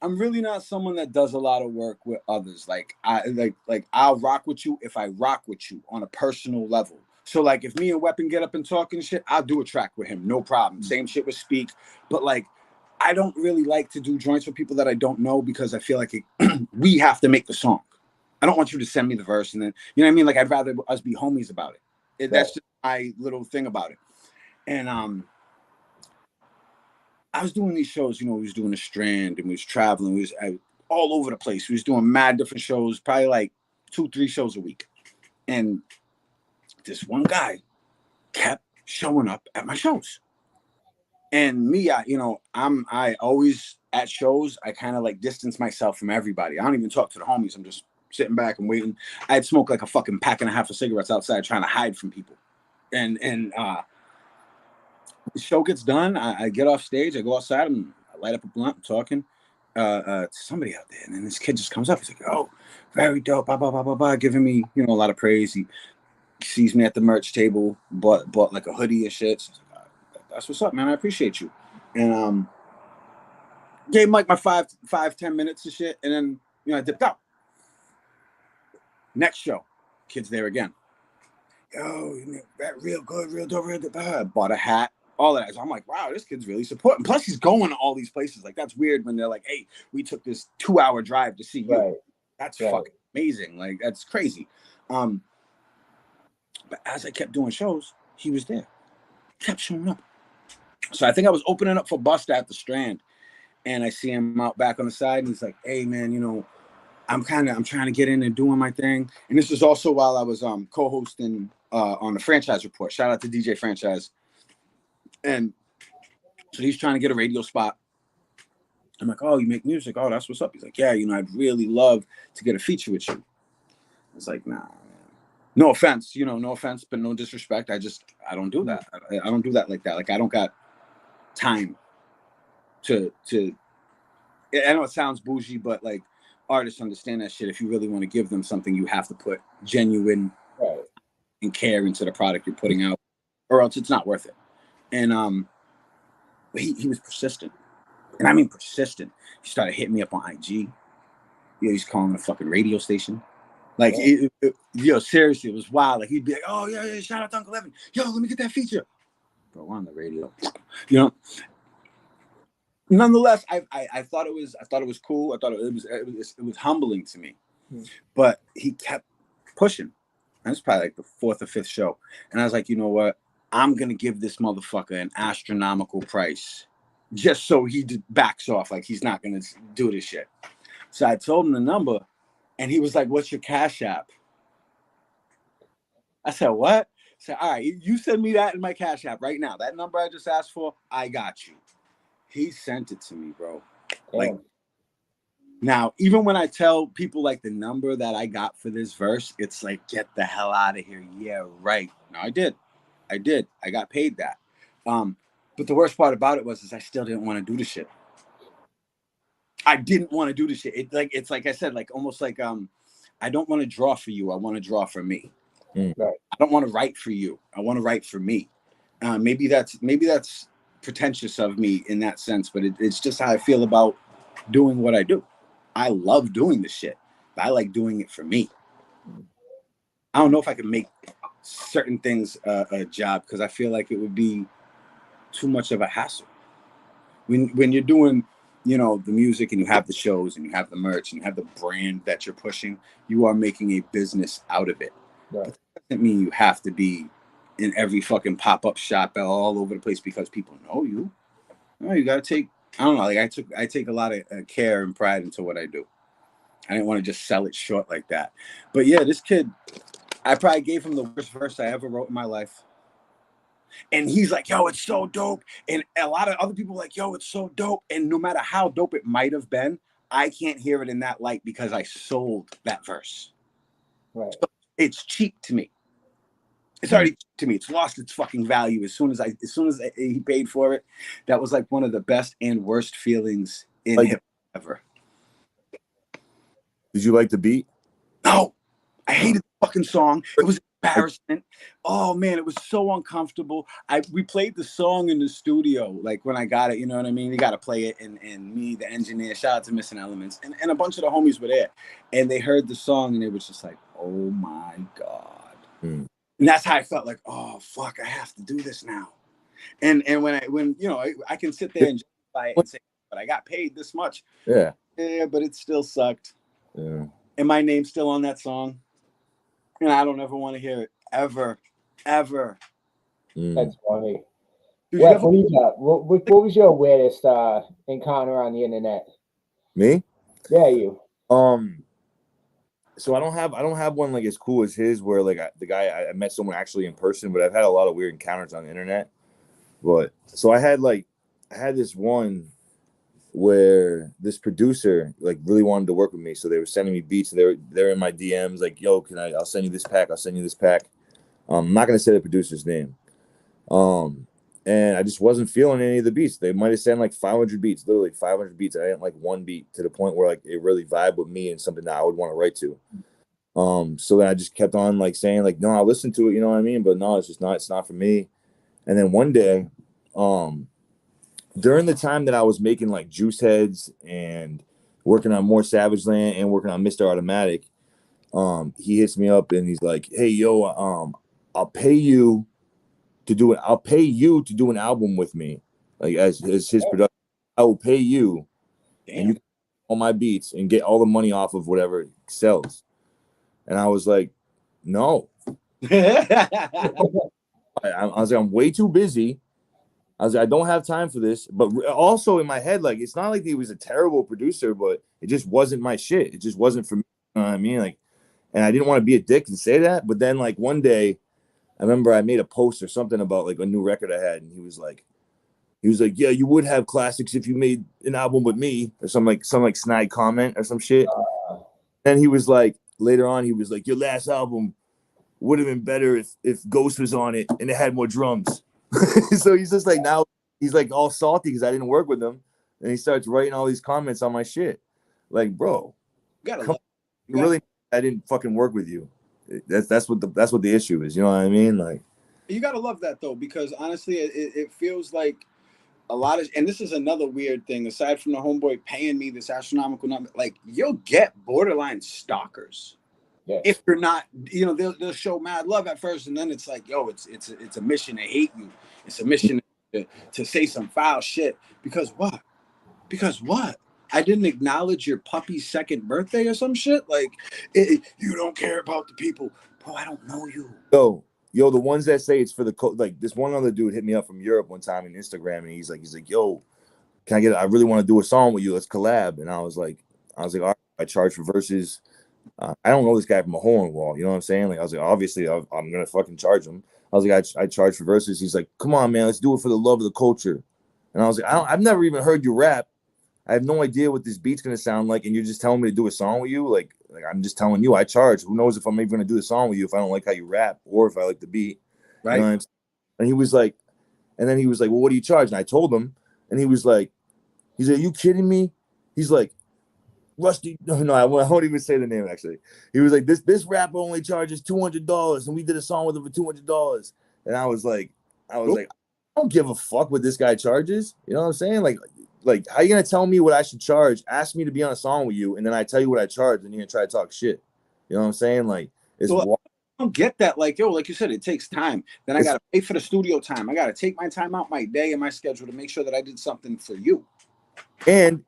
really not someone that does a lot of work with others. Like I'll rock with you if I rock with you on a personal level. So like if me and Weapon get up and talk and shit, I'll do a track with him, no problem. Same shit with Speak. But like I don't really like to do joints with people that I don't know because I feel like we have to make the song. I don't want you to send me the verse and then, you know what I mean? Like I'd rather us be homies about it. That's just my little thing about it. And I was doing these shows, you know, we was doing the Strand and we was traveling, we was all over the place. We was doing mad different shows, probably like 2-3 shows a week. And this one guy kept showing up at my shows. And me, I always at shows, I kind of like distance myself from everybody. I don't even talk to the homies. I'm just sitting back and waiting. I'd smoke like a fucking pack and a half of cigarettes outside trying to hide from people. And the show gets done. I get off stage. I go outside and I light up a blunt. I'm talking to somebody out there. And then this kid just comes up. He's like, oh, very dope. Blah, blah, blah, blah, blah. Giving me, a lot of praise. He sees me at the merch table, bought like a hoodie and shit. So I was like, that's what's up, man. I appreciate you. And gave him like my 5-10 minutes of shit. And then, I dipped out. Next show, kid's there again. Yo, that real good, real dope, real dope. I bought a hat, all of that. So I'm like, wow, this kid's really supporting. Plus, he's going to all these places. Like, that's weird when they're like, hey, we took this 2-hour drive to see you. Right. That's fucking amazing. Like, that's crazy. But as I kept doing shows, he was there. He kept showing up. So I think I was opening up for Busta at the Strand, and I see him out back on the side, and he's like, hey, man, I'm trying to get in and doing my thing. And this was also while I was co-hosting on the Franchise Report. Shout out to DJ Franchise. And so he's trying to get a radio spot. I'm like, oh, you make music? Oh, that's what's up. He's like, yeah, I'd really love to get a feature with you. I was like, nah, man. No offense, no offense, but no disrespect. I don't do that. I don't do that like that. Like, I don't got time to I know it sounds bougie, but like, artists understand that shit. If you really want to give them something, you have to put genuine and care into the product you're putting out, or else it's not worth it. And he was persistent, and I mean persistent. He started hitting me up on IG. He's calling a fucking radio station. Like, seriously, it was wild. Like, he'd be like, oh yeah, shout out to Unk11. Yo, let me get that feature. Bro, we're on the radio. Nonetheless, I thought it was cool. I thought it was humbling to me, but he kept pushing. That's probably like the 4th or 5th show, and I was like, you know what? I'm gonna give this motherfucker an astronomical price, just so he backs off. Like, he's not gonna do this shit. So I told him the number, and he was like, "What's your Cash App?" I said, "What?" I said, "All right, you send me that in my Cash App right now. That number I just asked for, I got you." He sent it to me, bro. Like, now, even when I tell people like the number that I got for this verse, it's like, get the hell out of here. Yeah, right. No, I did. I got paid that. But the worst part about it was I still didn't want to do the shit. I didn't want to do the shit. It's like I said, like almost like I don't want to draw for you. I want to draw for me. Right. I don't want to write for you. I want to write for me. Maybe that's pretentious of me in that sense, but it's just how I feel about doing what I do. I love doing this shit, but I like doing it for me. I don't know if I can make certain things a job, because I feel like it would be too much of a hassle. When you're doing, the music, and you have the shows, and you have the merch, and you have the brand that you're pushing, you are making a business out of it. Right. But that doesn't mean you have to be in every fucking pop-up shop all over the place because people know you. No, you gotta take, I don't know, like I take a lot of care and pride into what I do. I didn't want to just sell it short like that. But yeah, this kid, I probably gave him the worst verse I ever wrote in my life. And he's like, yo, it's so dope. And a lot of other people are like, yo, it's so dope. And no matter how dope it might have been, I can't hear it in that light because I sold that verse. Right. So it's cheap to me. It's already cheap to me. It's lost its fucking value as soon as he paid for it. That was like one of the best and worst feelings in hip ever. Did you like the beat? No, I hated the fucking song. It was embarrassing. Oh man, it was so uncomfortable. We played the song in the studio, like when I got it, you know what I mean? You got to play it, and me, the engineer, shout out to Missing Elements, and a bunch of the homies were there, and they heard the song, and they were just like, oh my God. And that's how I felt, like, oh fuck, I have to do this now. And when I can sit there and justify it and say, but I got paid this much. Yeah, but it still sucked. Yeah. And my name's still on that song. And I don't ever want to hear it. Ever. That's funny. Dude, What do you got? What was your weirdest encounter on the internet? Me? Yeah, you. so I don't have one like as cool as his, where like the guy I met someone actually in person, but I've had a lot of weird encounters on the internet. But so I had this one where this producer like really wanted to work with me, so they were sending me beats. They're in my DMs like, yo, I'll send you this pack. I'll send you this pack. I'm not gonna say the producer's name. And I just wasn't feeling any of the beats. They might have sent like 500 beats, literally 500 beats. I didn't like one beat, to the point where like it really vibed with me and something that I would want to write to. So then I just kept on like saying like, no, I'll listen to it, you know what I mean? But no, it's not for me. And then one day, during the time that I was making like Juice Heads and working on More Savage Land and working on Mr. Automatic, he hits me up and he's like, hey, yo, I'll pay you to do an album with me, like as his production. I will pay you. Damn. And you can all my beats and get all the money off of whatever sells. And I was like, no. I was like, I'm way too busy. I was like, I don't have time for this. But also in my head, like, it's not like he was a terrible producer, but it just wasn't my shit. It just wasn't for me. You know what I mean? Like, and I didn't want to be a dick and say that. But then like one day, I remember I made a post or something about like a new record I had, and he was like, yeah, you would have classics if you made an album with me, or some snide comment or some shit. And he was like, later on, he was like, your last album would have been better if Ghost was on it and it had more drums. So he's just like, now he's like all salty because I didn't work with him, and he starts writing all these comments on my shit. Like, bro, really, I didn't fucking work with you. That's what the issue is. You know what I mean? Like, you gotta love that though, because honestly, it feels like a lot of, and this is another weird thing. Aside from the homeboy paying me this astronomical number, like you'll get borderline stalkers. Yeah. If you're not, you know, they'll show mad love at first, and then it's like, yo, it's a mission to hate you. It's a mission to say some foul shit. Because what? I didn't acknowledge your puppy's second birthday or some shit. Like, you don't care about the people, bro. I don't know you. Yo, the ones that say it's for the like this one other dude hit me up from Europe one time on Instagram, and he's like, yo, I really want to do a song with you. Let's collab. And I was like, all right, I charge for verses. I don't know this guy from a hole in the wall. You know what I'm saying? Like, I was like, obviously, I'm gonna fucking charge him. I was like, I charge for verses. He's like, come on, man, let's do it for the love of the culture. And I was like, I've never even heard you rap. I have no idea what this beat's gonna sound like, and you're just telling me to do a song with you. Like I'm just telling you, I charge. Who knows if I'm even gonna do the song with you if I don't like how you rap or if I like the beat. Right. You know what I'm saying? And he was like, well, what do you charge? And I told him, and he's like, are you kidding me? He's like, Rusty, no, I won't even say the name actually. He was like, this rapper only charges $200, and we did a song with him for $200. And I was like, I don't give a fuck what this guy charges. You know what I'm saying? Like, how you gonna tell me what I should charge? Ask me to be on a song with you, and then I tell you what I charge, and you're gonna try to talk shit. You know what I'm saying? Like, it's. Well, I don't get that. Like, yo, like you said, it takes time. Then I gotta pay for the studio time. I gotta take my time out, my day, and my schedule to make sure that I did something for you. And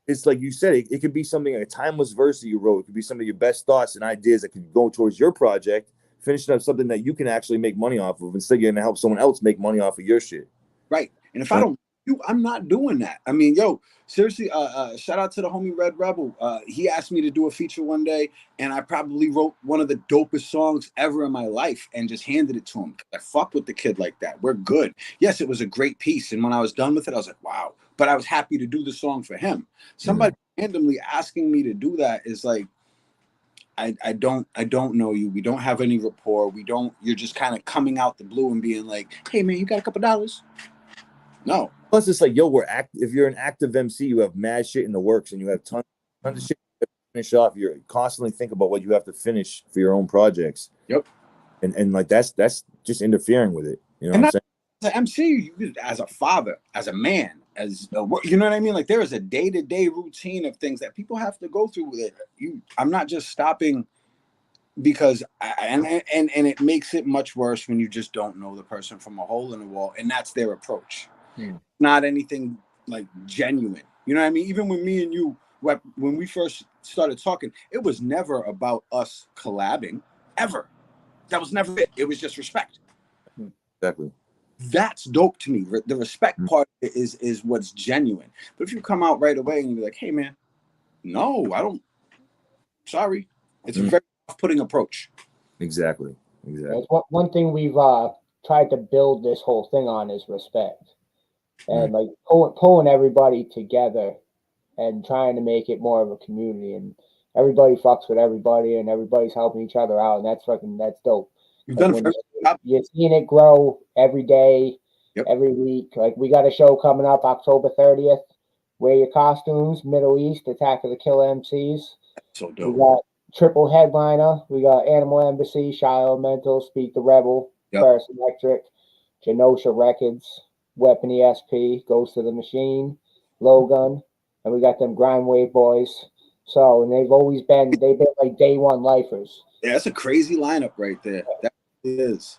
it's like you said, it could be something like a timeless verse that you wrote. It could be some of your best thoughts and ideas that could go towards your project, finishing up something that you can actually make money off of, instead of getting to help someone else make money off of your shit. Right. And if I don't, I'm not doing that. I mean, yo, seriously, shout out to the homie Red Rebel. He asked me to do a feature one day, and I probably wrote one of the dopest songs ever in my life and just handed it to him. I fuck with the kid like that. We're good. Yes, it was a great piece. And when I was done with it, I was like, wow. But I was happy to do the song for him. Somebody randomly asking me to do that is like, I don't know you. We don't have any rapport. You're just kind of coming out the blue and being like, hey man, you got a couple dollars? No. Plus, it's like, yo, if you're an active MC, you have mad shit in the works, and you have tons of shit to finish off. You're constantly think about what you have to finish for your own projects. Yep. And like that's just interfering with it. You know what I'm saying? As an MC, as a father, as a man, as you know what I mean? Like, there is a day-to-day routine of things that people have to go through with it. I'm not just stopping because and it makes it much worse when you just don't know the person from a hole in the wall, and that's their approach. Not anything like genuine. You know what I mean? Even when me and you, when we first started talking, it was never about us collabing, ever. That was never it. It was just respect. Exactly. That's dope to me. The respect part is what's genuine. But if you come out right away and you're like, hey man, no, I don't, sorry, It's a very off-putting approach. Exactly. It's one thing we've tried to build this whole thing on is respect, and like pulling everybody together and trying to make it more of a community, and everybody fucks with everybody and everybody's helping each other out, and that's dope. You've Like done you're seeing it grow every day, every week. Like we got a show coming up October 30th. Wear your costumes, Middle East, Attack of the Killer MCs. So dope. We got triple headliner. We got Animal Embassy, Shy Elemental, Speak the Rebel, First Electric, Genosha Records, Weapon ESP, Goes to the Machine, Logun, and we got them Grind Wave boys. So, and they've been like day one lifers. Yeah, that's a crazy lineup right there. That is.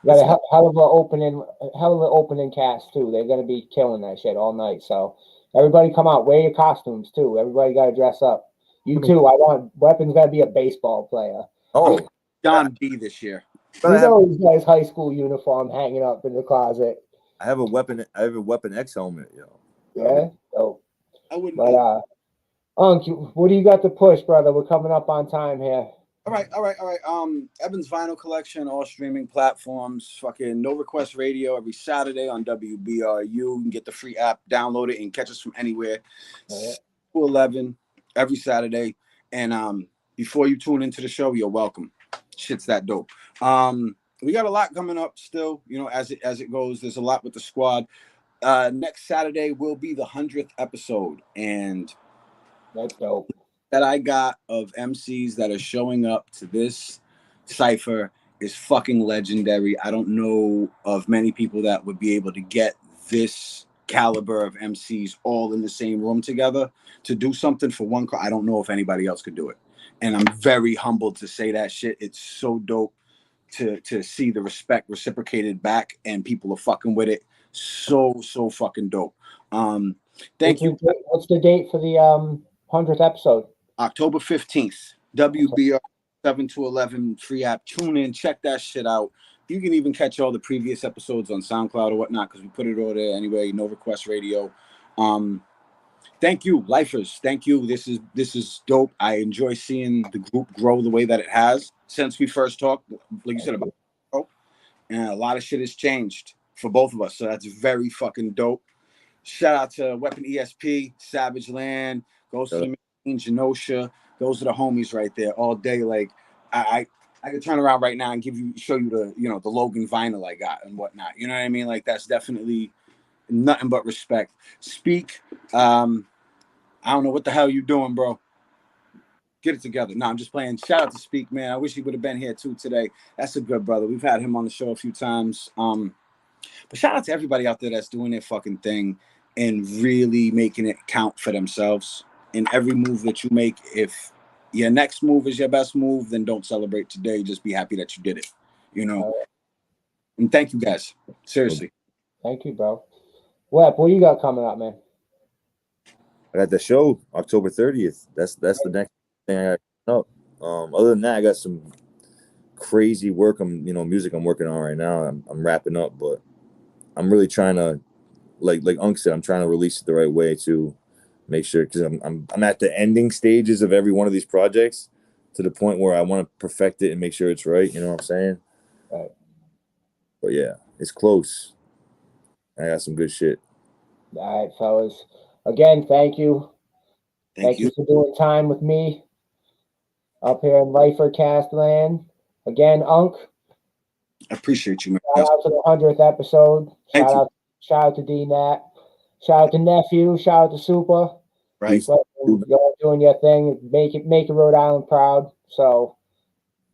We got a hell of an opening cast too. They're gonna be killing that shit all night. So everybody come out, wear your costumes too. Everybody gotta dress up. You too. I want Weapon's gotta be a baseball player. Oh, John B this year. You know he's got his high school uniform hanging up in the closet. I have a Weapon X helmet, yo. Yeah. So I wouldn't. But Unk, what do you got to push, brother? We're coming up on time here. All right. Evan's Vinyl Collection, all streaming platforms. Fucking No Request Radio every Saturday on WBRU. You can get the free app, download it, and catch us from anywhere. 11 every Saturday. And before you tune into the show, you're welcome. Shit's that dope. We got a lot coming up still. You know, as it goes, there's a lot with the squad. Next Saturday will be the 100th episode, and that's dope. That I got of MCs that are showing up to this cipher is fucking legendary. I don't know of many people that would be able to get this caliber of MCs all in the same room together to do something for one. I don't know if anybody else could do it, and I'm very humbled to say that shit. It's so dope to see the respect reciprocated back, and people are fucking with it. So fucking dope. Thank you. What's the date for the 100th episode? October 15th. WBR 7 to 11 free app. Tune in, check that shit out. You can even catch all the previous episodes on SoundCloud or whatnot because we put it all there anyway. No Request Radio. Thank you, lifers. Thank you. This is dope. I enjoy seeing the group grow the way that it has since we first talked. Like you said about, and a lot of shit has changed for both of us. So that's very fucking dope. Shout out to Weapon ESP, Savage Land, Goes to the Machine, Genosha. Those are the homies right there all day. Like I could turn around right now and show you the Logan vinyl I got and whatnot. You know what I mean? Like that's definitely nothing but respect. Speak. I don't know what the hell you doing, bro. Get it together. No, I'm just playing. Shout out to Speak, man. I wish he would have been here too today. That's a good brother. We've had him on the show a few times. But shout out to everybody out there that's doing their fucking thing and really making it count for themselves. In every move that you make, if your next move is your best move, then don't celebrate today. Just be happy that you did it. You know. And thank you guys. Seriously. Thank you, bro. Web, what you got coming up, man? I got the show October 30th. That's the next thing I got coming up. Other than that, I got some crazy work. Music I'm working on right now. I'm wrapping up, but I'm really trying to, like Unk said, I'm trying to release it the right way to make sure, because I'm at the ending stages of every one of these projects to the point where I want to perfect it and make sure it's right. You know what I'm saying? Right. But yeah, it's close. I got some good shit. All right, fellas. Again, thank you. Thank you for doing time with me up here in Lifercast land. Again, Unk. I appreciate you, man. Shout out to the 100th episode. Shout out to D-Nat. Shout out to Nephew. Shout out to Super. Right. You're doing your thing. Make Rhode Island proud. So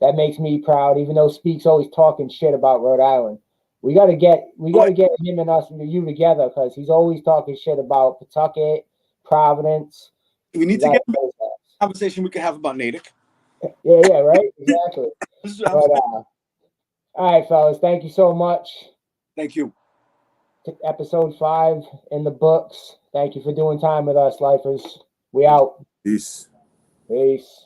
that makes me proud, even though Speak's always talking shit about Rhode Island. We gotta get him and us and you together, because he's always talking shit about Pawtucket, Providence. We need to get a conversation we could have about Natick. Yeah, right? Exactly. But, all right, fellas. Thank you so much. Thank you. Episode 5 in the books. Thank you for doing time with us, lifers. We out. Peace. Peace.